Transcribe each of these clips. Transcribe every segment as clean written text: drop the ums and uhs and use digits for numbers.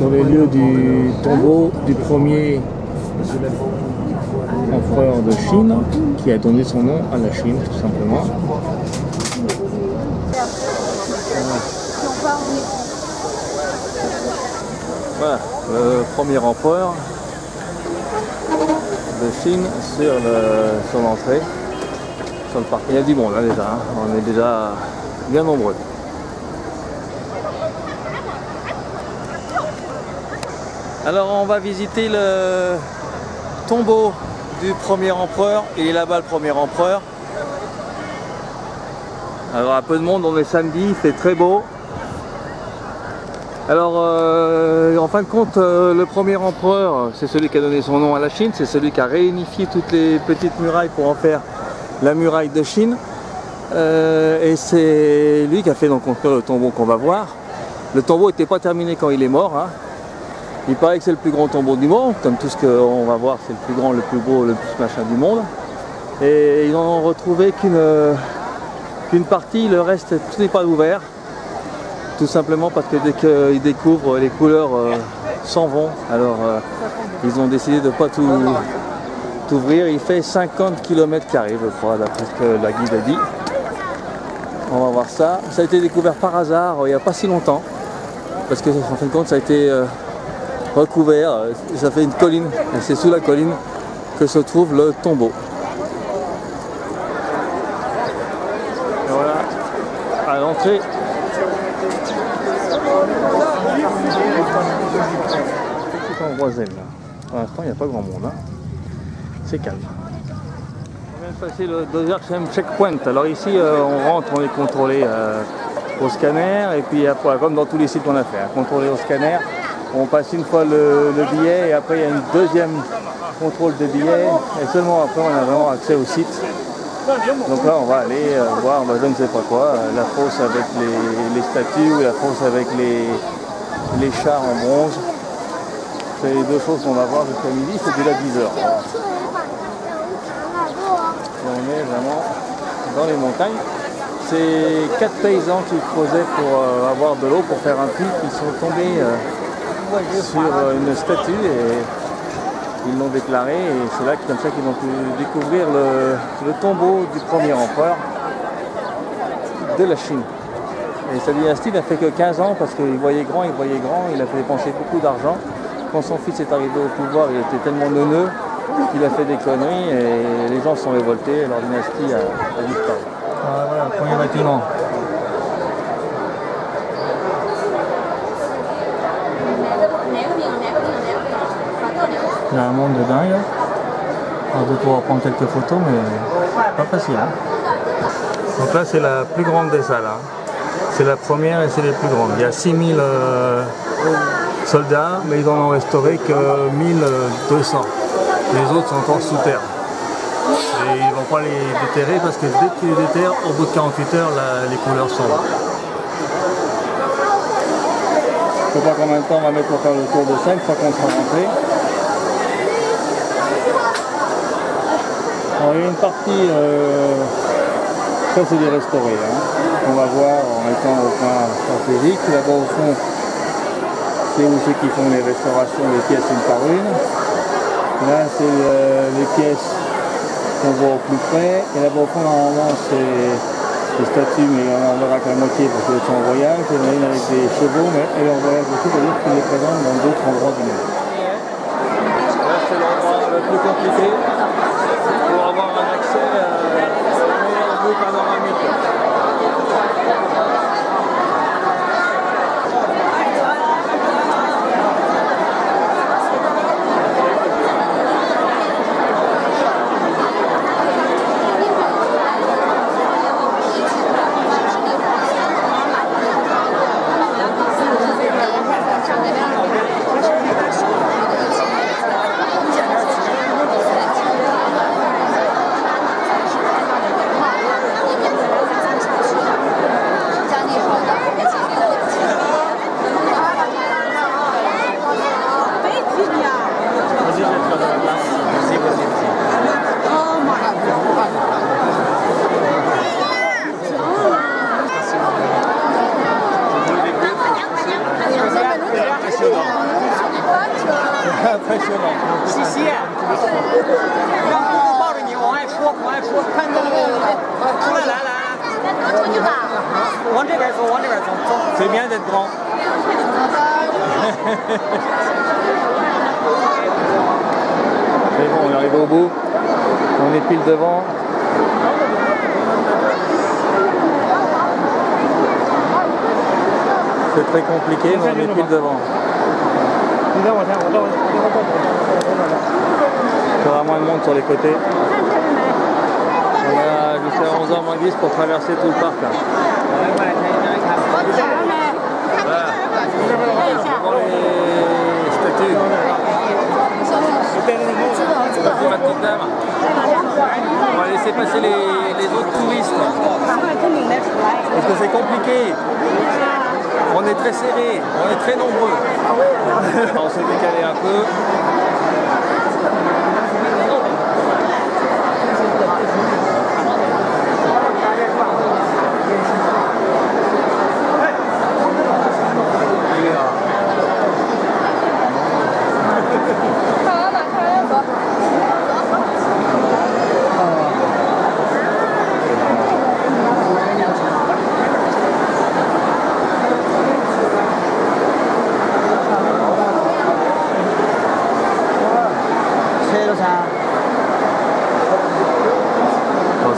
sur les lieux du tombeau du premier empereur de Chine, qui a donné son nom à la Chine, tout simplement. Voilà, le premier empereur de Chine sur l'entrée, sur le parc. Il y a du monde là déjà, hein. On est déjà bien nombreux. Alors on va visiter le tombeau du premier empereur. Il est là-bas le premier empereur. Alors un peu de monde, on est samedi, il fait très beau. Alors en fin de compte, le premier empereur, c'est celui qui a donné son nom à la Chine, c'est celui qui a réunifié toutes les petites murailles pour en faire la muraille de Chine. Et c'est lui qui a fait donc le tombeau qu'on va voir. Le tombeau n'était pas terminé quand il est mort, hein. Il paraît que c'est le plus grand tombeau du monde, comme tout ce qu'on va voir, c'est le plus grand, le plus beau, le plus machin du monde. Et ils n'ont retrouvé qu'une partie, le reste, tout n'est pas ouvert. Tout simplement parce que dès qu'ils découvrent, les couleurs s'en vont. Alors ils ont décidé de ne pas tout ouvrir. Il fait 50 km², je crois, d'après ce que la guide a dit. On va voir ça. Ça a été découvert par hasard il n'y a pas si longtemps. Parce que en fin de compte, ça a été recouvert. Ça fait une colline. Et c'est sous la colline que se trouve le tombeau. Et voilà, à l'entrée. Tout en Roiselle là. Pour l'instant il n'y a pas grand monde, hein. C'est calme. On vient de passer le deuxième checkpoint. Alors ici on rentre, on est contrôlé au scanner et puis après, comme dans tous les sites qu'on a fait, hein, contrôlé au scanner, on passe une fois le billet et après il y a une deuxième contrôle de billet et seulement après on a vraiment accès au site. Donc là on va aller voir, je ne sais pas quoi, la fosse avec les statues ou la fosse avec les chars en bronze. C'est les deux choses qu'on va voir jusqu'à midi, c'est déjà 10h. On est vraiment dans les montagnes. C'est 4 paysans qui creusaient pour avoir de l'eau pour faire un puits, qui sont tombés sur une statue et ils l'ont déclaré et c'est là comme ça qu'ils ont pu découvrir le tombeau du premier empereur de la Chine. Et sa dynastie n'a fait que 15 ans parce qu'il voyait grand, il a fait dépenser beaucoup d'argent. Quand son fils est arrivé au pouvoir, il était tellement neuneux qu'il a fait des conneries et les gens se sont révoltés et leur dynastie a disparu. Voilà le premier bâtiment. Il y a un monde de dingue. On va pouvoir prendre quelques photos, mais pas facile, hein. Donc là, c'est la plus grande des salles, hein. C'est la première et c'est les plus grandes. Il y a 6000 soldats, mais ils en ont restauré que 1200. Les autres sont encore sous terre. Et ils ne vont pas les déterrer parce que dès qu'ils les déterrent, au bout de 48 heures, les couleurs sont là. Je ne sais pas combien de temps on va mettre pour faire le tour de scène, une fois qu'on sera rentré. Alors, il y a une partie, ça c'est des restaurés, hein, qu'on va voir en étant au point stratégique. Là-bas au fond, c'est où ceux qui font les restaurations des pièces une par une. Là c'est les pièces qu'on voit au plus près. Et là-bas au fond, normalement c'est des statues, mais on en verra qu'à la moitié parce qu'elles sont en voyage. Il y en a une avec des chevaux, mais elle est en voyage aussi, c'est-à-dire qu'il est présent dans d'autres endroits du monde. Là c'est l'endroit le plus compliqué pour avoir un accès à la meilleure vue panoramique. C'est bien d'être grand. C'est bon, on arrive au bout. On est pile devant. C'est très compliqué, mais on est pile devant. Il y aura moins de monde sur les côtés. On a jusqu'à 11h moins 10 pour traverser tout le parc. Là. Voilà. Devant les statues. Ma petite dame. On va laisser passer les autres touristes. Parce que c'est compliqué. On est très serré, on est très nombreux. On s'est décalé un peu.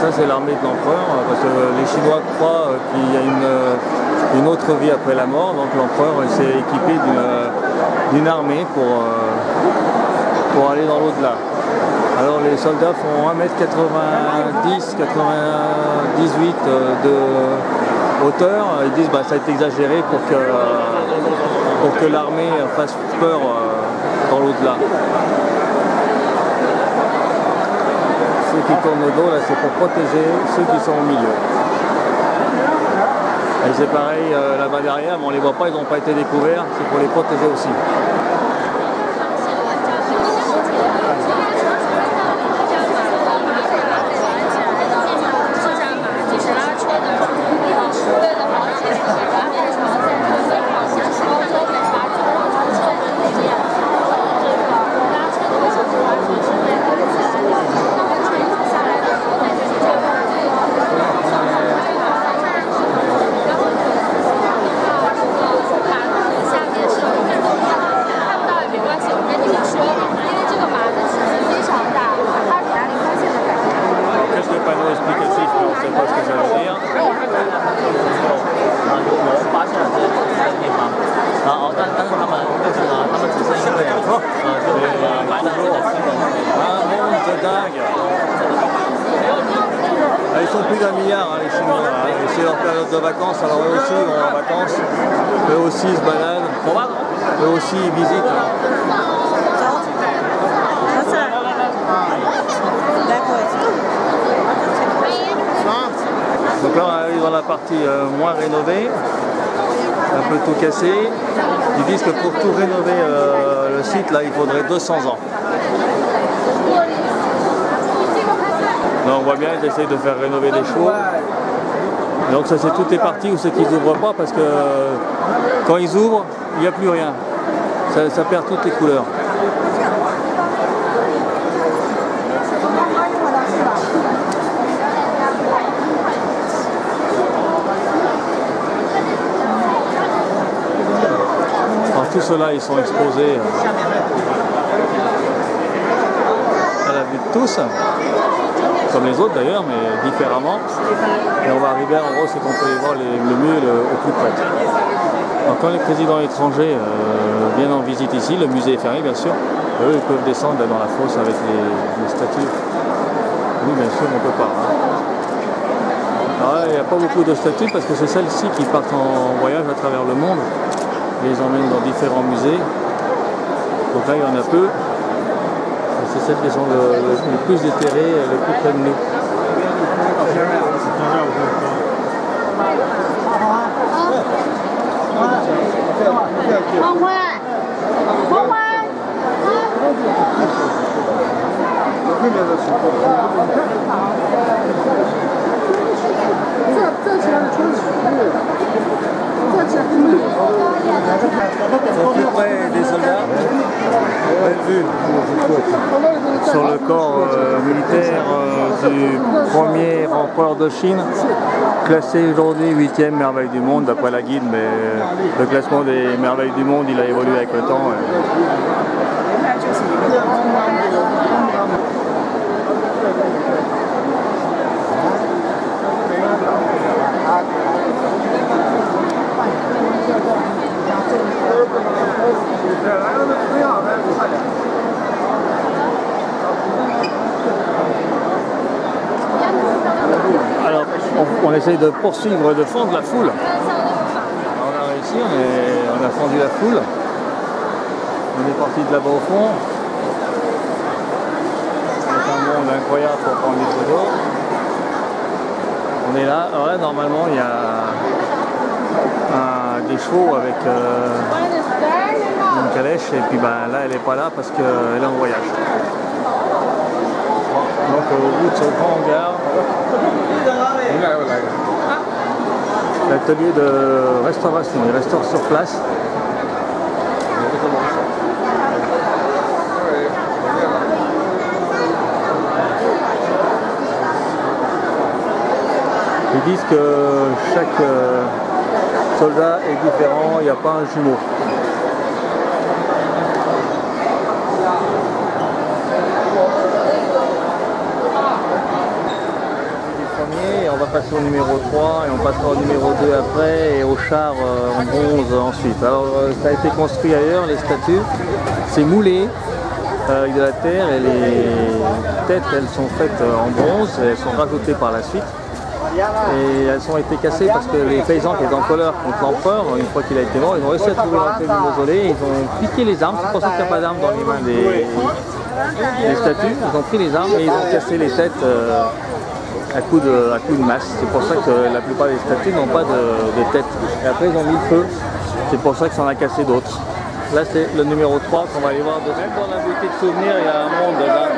Ça c'est l'armée de l'empereur, parce que les Chinois croient qu'il y a une autre vie après la mort, donc l'empereur s'est équipé d'une armée pour aller dans l'au-delà. Alors les soldats font 1m90, 98 de hauteur, ils disent bah, ça a été exagéré pour que l'armée fasse peur dans l'au-delà. Ceux qui tournent le dos, là, c'est pour protéger ceux qui sont au milieu. Et c'est pareil là-bas derrière, mais on ne les voit pas, ils n'ont pas été découverts, c'est pour les protéger aussi. Ils sont plus d'un milliard les Chinois, et c'est leur période de vacances, alors eux aussi ils vont en vacances, eux aussi ils se baladent, eux aussi ils visitent. Donc là on arrive dans la partie moins rénovée, un peu tout cassé. Ils disent que pour tout rénover le site là il faudrait 200 ans. Là on voit bien qu'ils essayent de faire rénover les chevaux. Donc ça c'est toutes les parties où c'est qu'ils n'ouvrent pas parce que quand ils ouvrent, il n'y a plus rien. Ça perd toutes les couleurs. Alors tout cela ils sont exposés à la vue de tous. Comme les autres d'ailleurs, mais différemment. Et on va arriver en gros, c'est qu'on peut les voir le mieux au plus près. Donc quand les présidents étrangers viennent en visite ici, le musée est fermé bien sûr, eux ils peuvent descendre dans la fosse avec les statues. Nous bien sûr on ne peut pas. Alors là, il n'y a pas beaucoup de statues parce que c'est celles-ci qui partent en voyage à travers le monde. Et les emmènent dans différents musées. Donc là il y en a peu. C'est celles qui sont les plus éthérées, les plus près de nous. Au plus près des soldats, belle vue sur le corps militaire du premier empereur de Chine, classé aujourd'hui 8e merveille du monde d'après la guide, mais le classement des merveilles du monde il a évolué avec le temps. Alors, on essaye de poursuivre, de fendre la foule. On a réussi, on a fendu la foule. On est parti de là-bas au fond. C'est un monde incroyable pour prendre des photos. On est là. Alors là, normalement, il y a des chevaux avec une calèche. Et puis ben, là, elle n'est pas là parce qu'elle est en voyage. Donc au bout de ce grand hangar, l'atelier de restauration, ils restaurent sur place. Ils disent que chaque soldat est différent, il n'y a pas un jumeau. Et on va passer au numéro 3 et on passera au numéro 2 après et au char en bronze ensuite. Alors ça a été construit ailleurs, les statues, c'est moulé avec de la terre et les têtes elles sont faites en bronze et elles sont rajoutées par la suite. Et elles ont été cassées parce que les paysans qui étaient en colère contre l'empereur, une fois qu'il a été mort, ils ont réussi à trouver l'entrée du mausolée, ils ont piqué les armes, c'est pour ça qu'il n'y a pas d'armes dans les mains des statues, ils ont pris les armes et ils ont cassé les têtes à coup de masse. C'est pour ça que la plupart des statues n'ont pas de tête. Et après ils ont mis le feu, c'est pour ça que ça en a cassé d'autres. Là c'est le numéro 3 qu'on va aller voir. Même dans la boutique de souvenirs, il y a un monde là.